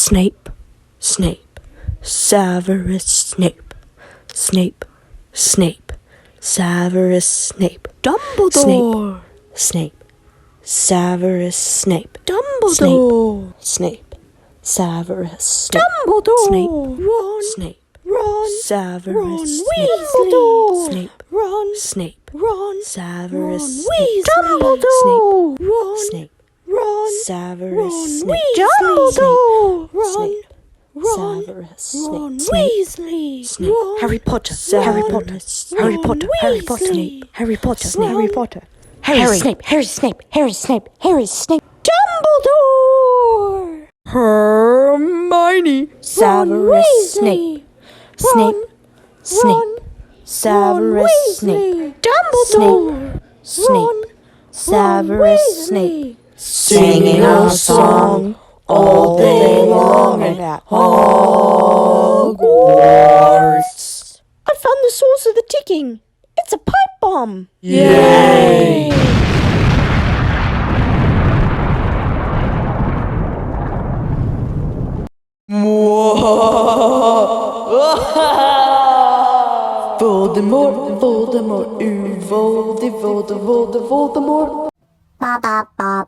Snape, Snape, Severus Snape, Snape, Snape, Severus Snape, Dumbledore, Snape, Severus Snape, Dumbledore, Snape, Severus Snape, Dumbledore, Snape, Ron, Snape, Ron, Severus Ron Snape, Weasley, Snape, Ron, Snape, Ron, Severus Ron Snape, Weasley, Dumbledore, Ron, Snape, Ron, Severus Ron Snape, Dumbledore, Ron, Snape, Ron, Severus Ron Snape, Weasley, Snape, Ron, Harry Potter, Severus Harry Potter, Harry Potter, Harry Potter, Weasley, Harry Potter, Ron, Harry Potter, Harry Snape, Harry Snape, Harry Snape, Harry Snape, Dumbledore, Hermione, Severus Snape, Snape, Snape, Severus Snape, Dumbledore, Snape, Severus Snape, singing a song all day long at Hogwarts. I found the source of the ticking. It's a pipe bomb. Yay! Voldemort, Voldemort, Voldemort. Ba ba ba